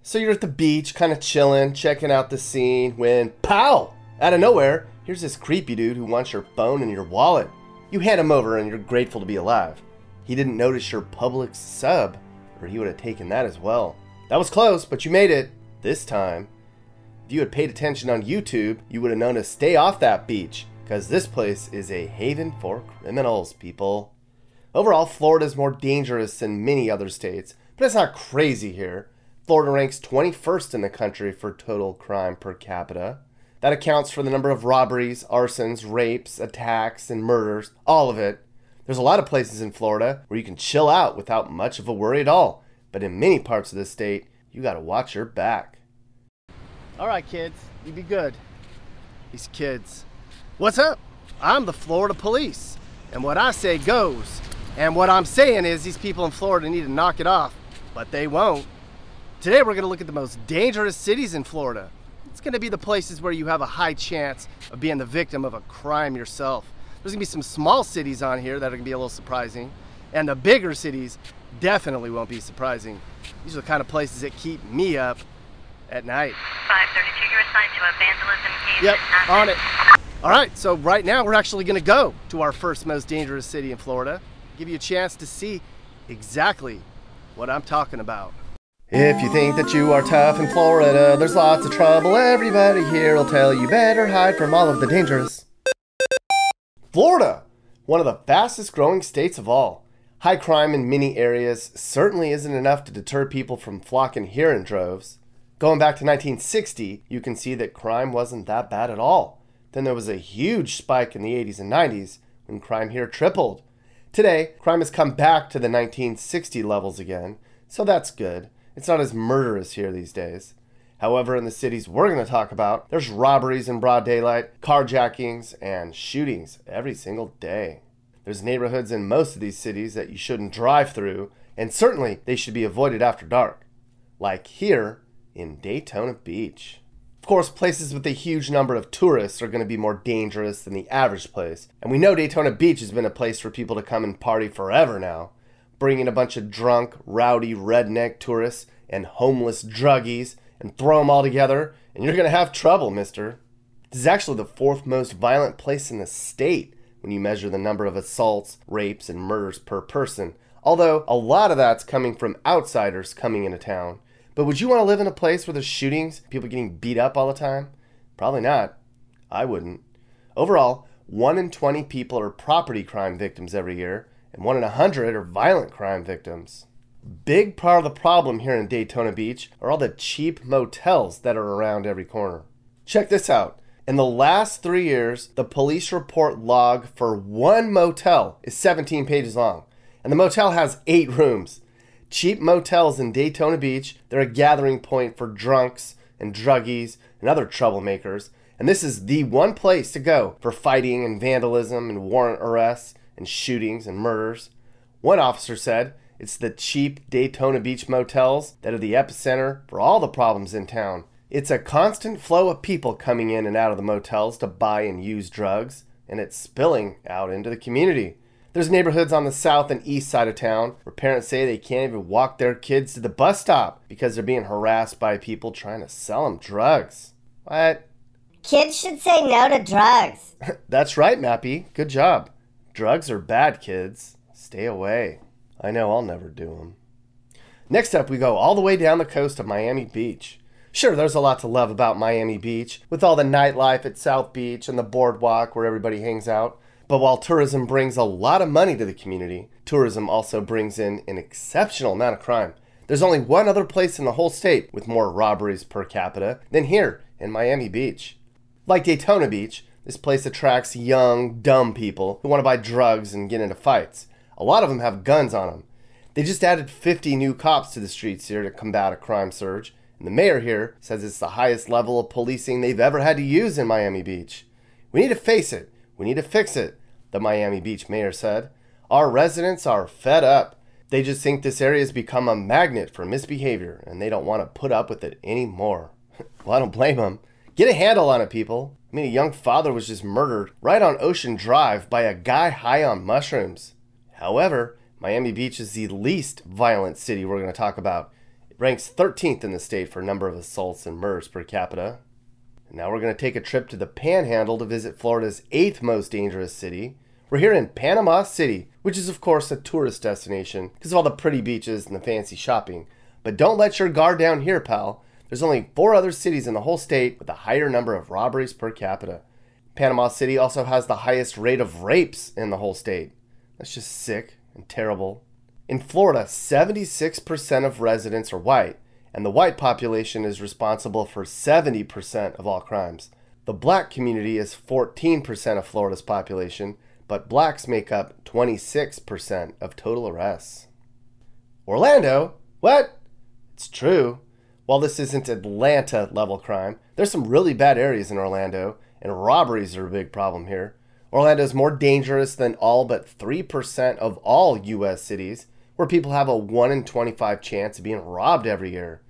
So you're at the beach, kind of chilling, checking out the scene, when, pow! Out of nowhere, here's this creepy dude who wants your phone and your wallet. You hand him over and you're grateful to be alive. He didn't notice your Publix sub, or he would have taken that as well. That was close, but you made it. This time. If you had paid attention on YouTube, you would have known to stay off that beach, because this place is a haven for criminals, people. Overall, Florida is more dangerous than many other states, but it's not crazy here. Florida ranks 21st in the country for total crime per capita. That accounts for the number of robberies, arsons, rapes, attacks, and murders, all of it. There's a lot of places in Florida where you can chill out without much of a worry at all, but in many parts of the state, you gotta watch your back. Alright kids, you be good. These kids. What's up? I'm the Florida police, and what I say goes. And what I'm saying is these people in Florida need to knock it off, but they won't. Today we're gonna look at the most dangerous cities in Florida. It's gonna be the places where you have a high chance of being the victim of a crime yourself. There's gonna be some small cities on here that are gonna be a little surprising, and the bigger cities definitely won't be surprising. These are the kind of places that keep me up at night. 532, you're assigned to a vandalism case. Yep, on it. All right, so right now we're actually gonna go to our first most dangerous city in Florida. Give you a chance to see exactly what I'm talking about. If you think that you are tough in Florida, there's lots of trouble. Everybody here will tell you better hide from all of the dangerous. Florida, one of the fastest growing states of all. High crime in many areas certainly isn't enough to deter people from flocking here in droves. Going back to 1960, you can see that crime wasn't that bad at all. Then there was a huge spike in the 80s and 90s when crime here tripled. Today, crime has come back to the 1960 levels again, so that's good. It's not as murderous here these days. However, in the cities we're going to talk about, there's robberies in broad daylight, carjackings, and shootings every single day. There's neighborhoods in most of these cities that you shouldn't drive through, and certainly they should be avoided after dark. Like here in Daytona Beach. Of course, places with a huge number of tourists are going to be more dangerous than the average place. And we know Daytona Beach has been a place for people to come and party forever now. Bring in a bunch of drunk, rowdy, redneck tourists and homeless druggies and throw them all together, and you're going to have trouble, mister. This is actually the fourth most violent place in the state when you measure the number of assaults, rapes, and murders per person. Although a lot of that's coming from outsiders coming into town. But would you want to live in a place where there's shootings, people getting beat up all the time? Probably not. I wouldn't. Overall, 1 in 20 people are property crime victims every year, and 1 in 100 are violent crime victims. Big part of the problem here in Daytona Beach are all the cheap motels that are around every corner. Check this out. In the last 3 years, the police report log for one motel is 17 pages long, and the motel has 8 rooms. Cheap motels in Daytona Beach, they're a gathering point for drunks and druggies and other troublemakers, and this is the one place to go for fighting and vandalism and warrant arrests and shootings and murders. One officer said it's the cheap Daytona Beach motels that are the epicenter for all the problems in town. It's a constant flow of people coming in and out of the motels to buy and use drugs, and it's spilling out into the community. There's neighborhoods on the south and east side of town where parents say they can't even walk their kids to the bus stop because they're being harassed by people trying to sell them drugs. What? Kids should say no to drugs. That's right, Mappy. Good job. Drugs are bad, kids. Stay away. I know I'll never do them. Next up, we go all the way down the coast of Miami Beach. Sure, there's a lot to love about Miami Beach, with all the nightlife at South Beach and the boardwalk where everybody hangs out. But while tourism brings a lot of money to the community, tourism also brings in an exceptional amount of crime. There's only one other place in the whole state with more robberies per capita than here in Miami Beach. Like Daytona Beach, this place attracts young, dumb people who want to buy drugs and get into fights. A lot of them have guns on them. They just added 50 new cops to the streets here to combat a crime surge, and the mayor here says it's the highest level of policing they've ever had to use in Miami Beach. We need to face it. We need to fix it, the Miami Beach mayor said. Our residents are fed up. They just think this area has become a magnet for misbehavior, and they don't want to put up with it anymore. Well, I don't blame them. Get a handle on it, people. I mean, a young father was just murdered right on Ocean Drive by a guy high on mushrooms. However, Miami Beach is the least violent city we're going to talk about. ranks 13th in the state for number of assaults and murders per capita. And now we're going to take a trip to the Panhandle to visit Florida's 8th most dangerous city. We're here in Panama City, which is of course a tourist destination because of all the pretty beaches and the fancy shopping. But don't let your guard down here, pal. There's only 4 other cities in the whole state with a higher number of robberies per capita. Panama City also has the highest rate of rapes in the whole state. That's just sick and terrible. In Florida, 76% of residents are white, and the white population is responsible for 70% of all crimes. The black community is 14% of Florida's population, but blacks make up 26% of total arrests. Orlando? What? It's true. While this isn't Atlanta-level crime, there's some really bad areas in Orlando, and robberies are a big problem here. Orlando is more dangerous than all but 3% of all U.S. cities, where people have a 1 in 25 chance of being robbed every year.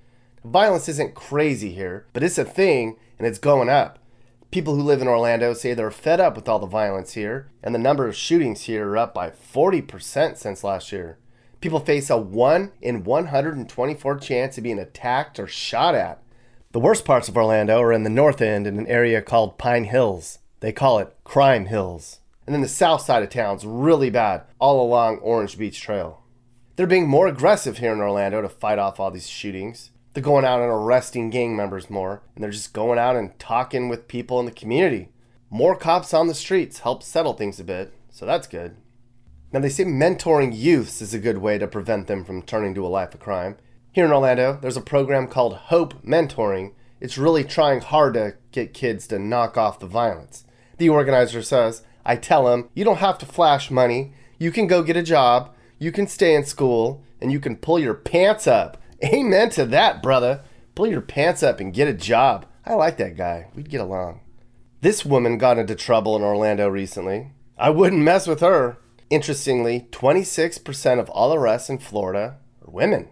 Violence isn't crazy here, but it's a thing, and it's going up. People who live in Orlando say they're fed up with all the violence here, and the number of shootings here are up by 40% since last year. People face a 1 in 124 chance of being attacked or shot at. The worst parts of Orlando are in the north end in an area called Pine Hills. They call it Crime Hills. And then the south side of town's really bad, all along Orange Beach Trail. They're being more aggressive here in Orlando to fight off all these shootings. They're going out and arresting gang members more, and they're just going out and talking with people in the community. More cops on the streets help settle things a bit, so that's good. Now they say mentoring youths is a good way to prevent them from turning to a life of crime. Here in Orlando, there's a program called Hope Mentoring. It's really trying hard to get kids to knock off the violence. The organizer says, I tell them, you don't have to flash money. You can go get a job. You can stay in school. And you can pull your pants up. Amen to that, brother. Pull your pants up and get a job. I like that guy. We'd get along. This woman got into trouble in Orlando recently. I wouldn't mess with her. Interestingly, 26% of all arrests in Florida are women.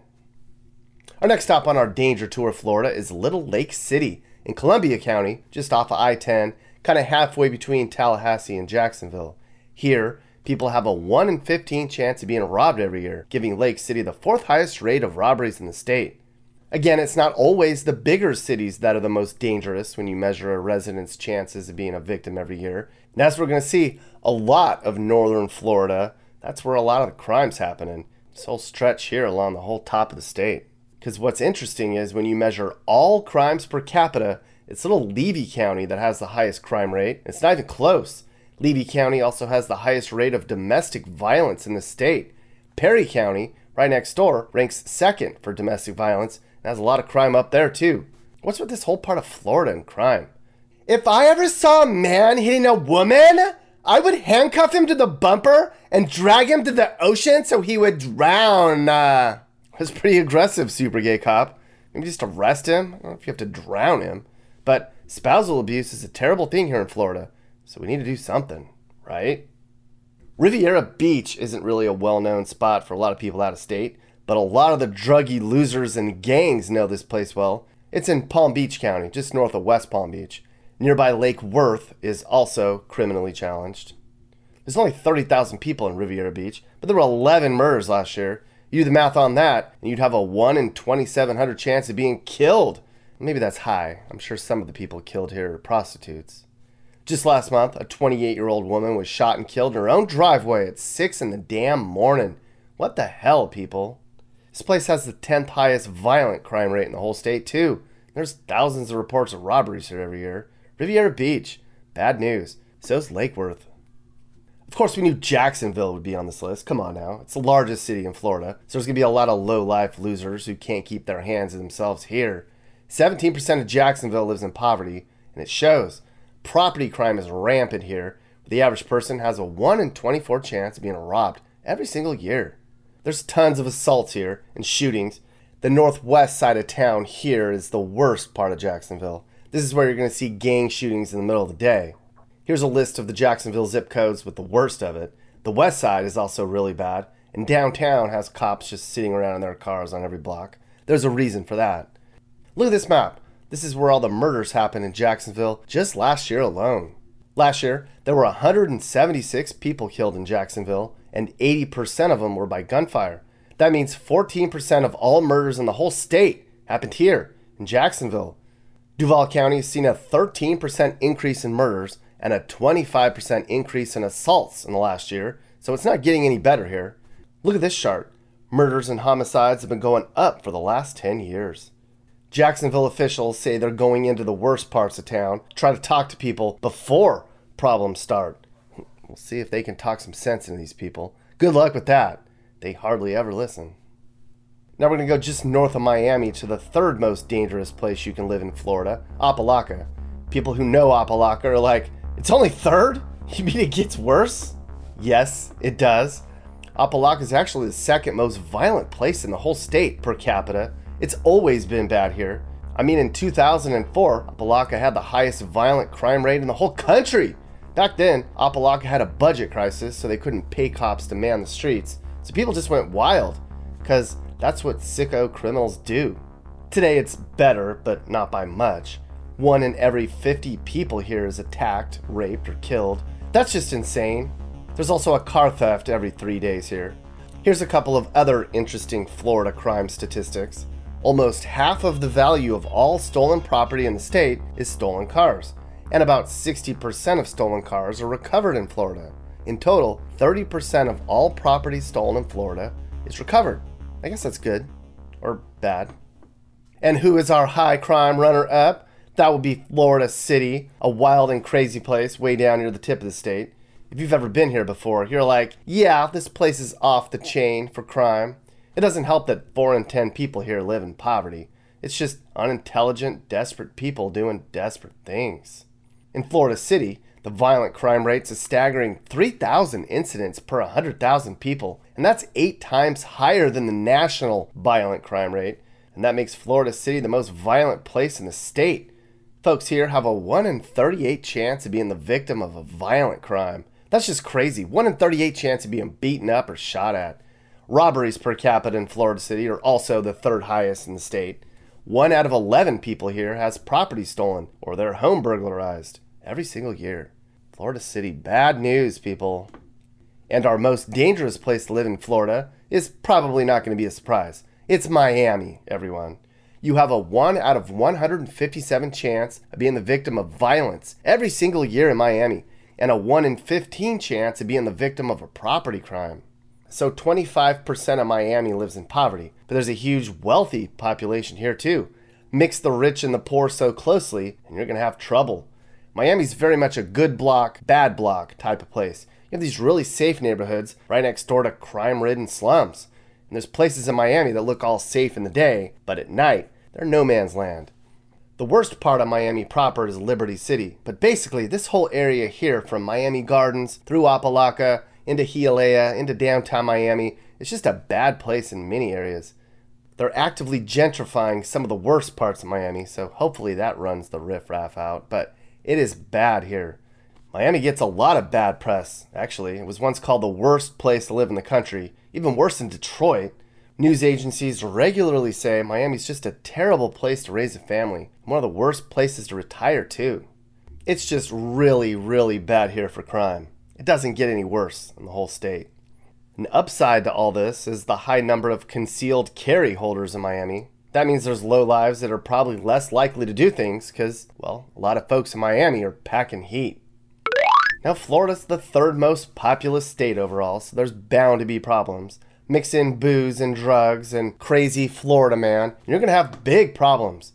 Our next stop on our danger tour of Florida is Little Lake City in Columbia County, just off of I-10, kind of halfway between Tallahassee and Jacksonville. Here, people have a 1 in 15 chance of being robbed every year, giving Lake City the 4th highest rate of robberies in the state. Again, it's not always the bigger cities that are the most dangerous when you measure a resident's chances of being a victim every year. And as we're going to see, a lot of northern Florida, that's where a lot of the crime's happening. This whole stretch here along the whole top of the state. Because what's interesting is when you measure all crimes per capita, it's little Levy County that has the highest crime rate. It's not even close. Levy County also has the highest rate of domestic violence in the state. Perry County, right next door, ranks 2nd for domestic violence and has a lot of crime up there too. What's with this whole part of Florida and crime? If I ever saw a man hitting a woman, I would handcuff him to the bumper and drag him to the ocean so he would drown. That's pretty aggressive, super gay cop. Maybe just arrest him. I don't know if you have to drown him. But spousal abuse is a terrible thing here in Florida, so we need to do something, right? Riviera Beach isn't really a well-known spot for a lot of people out of state, but a lot of the druggy losers and gangs know this place well. It's in Palm Beach County, just north of West Palm Beach. Nearby Lake Worth is also criminally challenged. There's only 30,000 people in Riviera Beach, but there were 11 murders last year. You do the math on that, and you'd have a 1 in 2,700 chance of being killed. Maybe that's high. I'm sure some of the people killed here are prostitutes. Just last month, a 28-year-old woman was shot and killed in her own driveway at 6 in the damn morning. What the hell, people? This place has the 10th highest violent crime rate in the whole state, too. There's thousands of reports of robberies here every year. Riviera Beach, bad news. So's Lake Worth. Of course, we knew Jacksonville would be on this list. Come on now. It's the largest city in Florida, so there's going to be a lot of low-life losers who can't keep their hands to themselves here. 17% of Jacksonville lives in poverty, and it shows. Property crime is rampant here. The average person has a 1 in 24 chance of being robbed every single year. There's tons of assaults here and shootings. The northwest side of town here is the worst part of Jacksonville. This is where you're going to see gang shootings in the middle of the day. Here's a list of the Jacksonville zip codes with the worst of it. The west side is also really bad, and downtown has cops just sitting around in their cars on every block. There's a reason for that. Look at this map. This is where all the murders happened in Jacksonville just last year alone. Last year, there were 176 people killed in Jacksonville, and 80% of them were by gunfire. That means 14% of all murders in the whole state happened here in Jacksonville. Duval County has seen a 13% increase in murders and a 25% increase in assaults in the last year, so it's not getting any better here. Look at this chart. Murders and homicides have been going up for the last 10 years. Jacksonville officials say they're going into the worst parts of town, try to talk to people before problems start. We'll see if they can talk some sense into these people. Good luck with that. They hardly ever listen. Now we're going to go just north of Miami to the third most dangerous place you can live in Florida, Apopka. People who know Apopka are like, it's only third? You mean it gets worse? Yes, it does. Apopka is actually the second most violent place in the whole state per capita. It's always been bad here. I mean, in 2004, Apopka had the highest violent crime rate in the whole country. Back then, Apopka had a budget crisis, so they couldn't pay cops to man the streets. So people just went wild, because that's what sicko criminals do. Today it's better, but not by much. 1 in every 50 people here is attacked, raped, or killed. That's just insane. There's also a car theft every 3 days here. Here's a couple of other interesting Florida crime statistics. Almost half of the value of all stolen property in the state is stolen cars, and about 60% of stolen cars are recovered in Florida. In total, 30% of all property stolen in Florida is recovered. I guess that's good, or bad. And who is our high crime runner-up? That would be Florida City, a wild and crazy place way down near the tip of the state. If you've ever been here before, you're like, yeah, this place is off the chain for crime. It doesn't help that 4 in 10 people here live in poverty. It's just unintelligent, desperate people doing desperate things. In Florida City, the violent crime rate's a staggering 3,000 incidents per 100,000 people, and that's 8 times higher than the national violent crime rate, and that makes Florida City the most violent place in the state. Folks here have a 1 in 38 chance of being the victim of a violent crime. That's just crazy. 1 in 38 chance of being beaten up or shot at. Robberies per capita in Florida City are also the third highest in the state. 1 out of 11 people here has property stolen or their home burglarized every single year. Florida City, bad news, people. And our most dangerous place to live in Florida is probably not going to be a surprise. It's Miami, everyone. You have a 1 out of 157 chance of being the victim of violence every single year in Miami, and a 1 in 15 chance of being the victim of a property crime. So 25% of Miami lives in poverty, but there's a huge wealthy population here too. Mix the rich and the poor so closely, and you're going to have trouble. Miami's very much a good block, bad block type of place. You have these really safe neighborhoods right next door to crime-ridden slums. And there's places in Miami that look all safe in the day, but at night, they're no man's land. The worst part of Miami proper is Liberty City, but basically this whole area here from Miami Gardens through Apopka, into Hialeah, into downtown Miami, it's just a bad place in many areas. They're actively gentrifying some of the worst parts of Miami, so hopefully that runs the riffraff out, but it is bad here. Miami gets a lot of bad press, actually. It was once called the worst place to live in the country, even worse than Detroit. News agencies regularly say Miami's just a terrible place to raise a family, one of the worst places to retire too. It's just really, really bad here for crime. It doesn't get any worse in the whole state. An upside to all this is the high number of concealed carry holders in Miami. That means there's lowlives that are probably less likely to do things because, well, a lot of folks in Miami are packing heat. Now, Florida's the third most populous state overall, so there's bound to be problems. Mix in booze and drugs and crazy Florida man, and you're going to have big problems.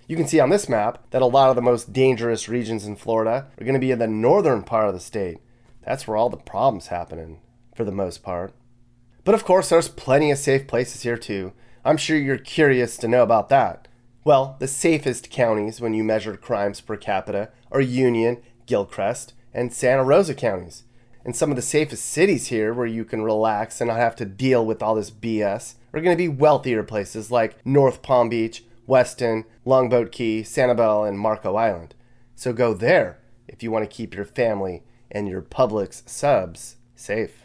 You can see on this map that a lot of the most dangerous regions in Florida are going to be in the northern part of the state. That's where all the problems happen, for the most part. But of course, there's plenty of safe places here too. I'm sure you're curious to know about that. Well, the safest counties when you measure crimes per capita are Union, Gilchrist, and Santa Rosa counties. And some of the safest cities here where you can relax and not have to deal with all this BS are going to be wealthier places like North Palm Beach, Weston, Longboat Key, Sanibel, and Marco Island. So go there if you want to keep your family and your Publix subs safe.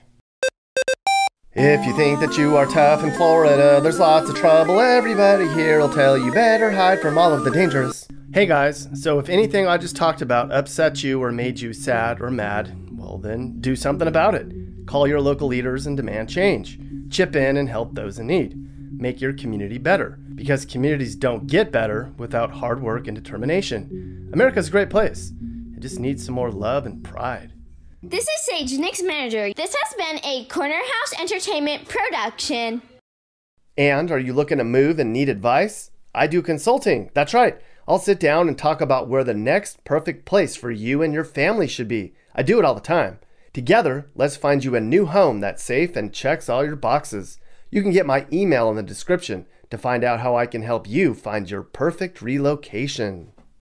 If you think that you are tough in Florida, there's lots of trouble. Everybody here will tell you better hide from all of the dangerous. Hey guys, so if anything I just talked about upset you or made you sad or mad, well then do something about it. Call your local leaders and demand change. Chip in and help those in need. Make your community better, because communities don't get better without hard work and determination. America's a great place. It just needs some more love and pride. This is Sage, Nick's manager. This has been a Corner House Entertainment production. And are you looking to move and need advice? I do consulting. That's right. I'll sit down and talk about where the next perfect place for you and your family should be. I do it all the time. Together, let's find you a new home that's safe and checks all your boxes. You can get my email in the description to find out how I can help you find your perfect relocation.